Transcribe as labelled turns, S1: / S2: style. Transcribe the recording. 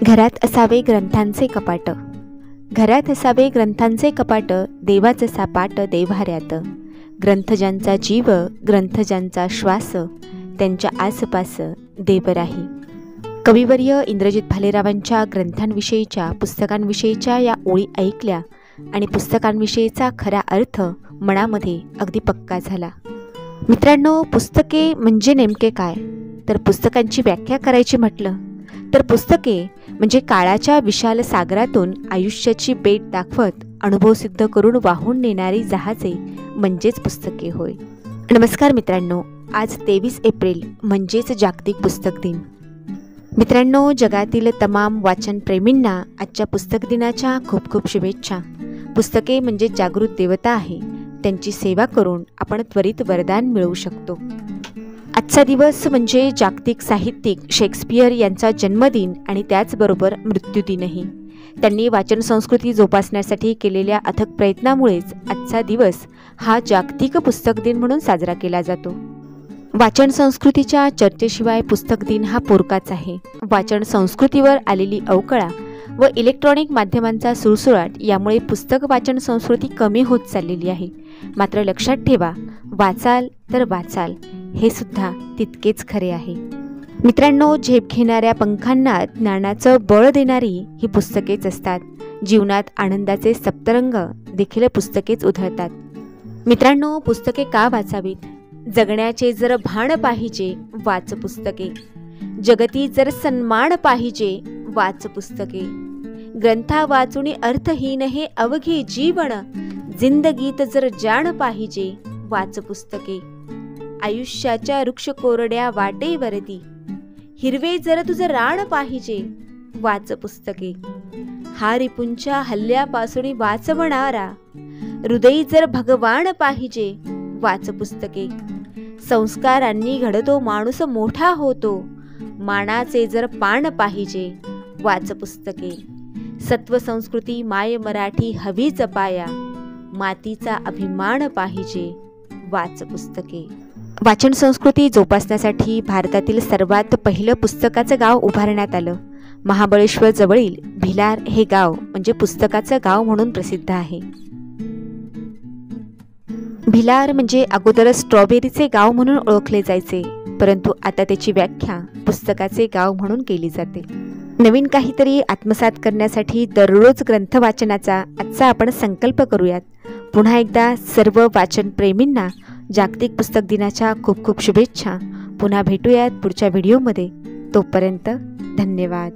S1: घरात असावे ग्रंथांचे कपाट, घरात असावे ग्रंथांचे कपाट, देवाचं सापाट देव्हाऱ्यात. ग्रंथ ज्यांचा जीव, ग्रंथ ज्यांचा श्वास, त्यांच्या आसपास देवराही. कविवर्य इंद्रजित भालेरावांच्या ग्रंथांविषयीच्या पुस्तकांविषयीच्या या ओळी ऐकल्या आणि पुस्तकांविषयीचा खरा अर्थ मनामध्ये अगदी पक्का झाला. मित्रांनो, पुस्तके म्हणजे नेमके काय? तर पुस्तकांची व्याख्या करायची म्हटलं तर पुस्तके म्हणजे काळाच्या विशाल सागरातून आयुष्याची बेट दाखवत अनुभव सिद्ध करून वाहून नेणारी जहाजे म्हणजेच पुस्तके होय. नमस्कार मित्रांनो, आज 23 एप्रिल म्हणजेच जागतिक पुस्तक दिन. मित्रांनो, जगातील तमाम वाचनप्रेमींना आजच्या पुस्तक दिनाच्या खूप खूप शुभेच्छा. पुस्तके म्हणजे जागृत देवता आहे, त्यांची सेवा करून आपण त्वरित वरदान मिळवू शकतो. आजचा दिवस म्हणजे जागतिक साहित्यिक शेक्सपियर यांचा जन्मदिन आणि त्याचबरोबर मृत्यूदिनही. त्यांनी वाचन संस्कृती जोपासण्यासाठी केलेल्या अथक प्रयत्नामुळेच आजचा दिवस हा जागतिक पुस्तक दिन म्हणून साजरा केला जातो. वाचन संस्कृतीच्या चर्चेशिवाय पुस्तक दिन हा पोरकाच आहे. वाचन संस्कृतीवर आलेली अवकळा व इलेक्ट्रॉनिक माध्यमांचा सुळसुळाट यामुळे पुस्तक वाचन संस्कृती कमी होत चाललेली आहे. मात्र लक्षात ठेवा, वाचाल तर वाचाल हे सुद्धा तितकेच खरे आहे. मित्रांनो, झेप घेणाऱ्या पंखांना ज्ञानाचं बळ देणारी ही पुस्तकेच असतात. जीवनात आनंदाचे सप्तरंग देखील पुस्तकेच उधळतात. मित्रांनो, पुस्तके का वाचावीत? जगण्याचे जर भान पाहिजे वाच पुस्तके, जगती जर सन्मान पाहिजे वाच पुस्तके. ग्रंथा वाचुनी अर्थहीन हे अवघे जीवन, जिंदगीत जर जाण पाहिजे वाच पुस्तके. आयुष्याच्या वृक्ष कोरड्या वाटेवरती हिरवे जर तुझं रान पाहिजे वाच पुस्तके. हा रिपुंच्या हल्ल्यापासून वाचवणारा हृदय जर भगवान पाहिजे वाच पुस्तके. संस्कारांनी घडतो माणूस मोठा होतो, मानाचे जर पान पाहिजे वाच पुस्तके. सत्व संस्कृती माय मराठी हवी जपाया, मातीचा अभिमान पाहिजे वाच पुस्तके. वाचन संस्कृती जोपासण्यासाठी भारतातील सर्वात पहिलं पुस्तकाचं गाव उभारण्यात आलं. महाबळेश्वर जवळील भिलार हे गाव म्हणजे पुस्तकाचं गाव म्हणून प्रसिद्ध आहे. भिलार म्हणजे अगोदर स्ट्रॉबेरीचे गाव म्हणून ओळखले जायचे, परंतु आता त्याची व्याख्या पुस्तकाचे गाव म्हणून केली जाते. नवीन काहीतरी आत्मसात करण्यासाठी दररोज ग्रंथ वाचनाचा आजचा आपण संकल्प करूयात. पुन्हा एकदा सर्व वाचनप्रेमींना जागतिक पुस्तक दिनाच्या खूप खूप शुभेच्छा. पुन्हा भेटूयात पुढच्या व्हिडिओमध्ये. तोपर्यंत धन्यवाद.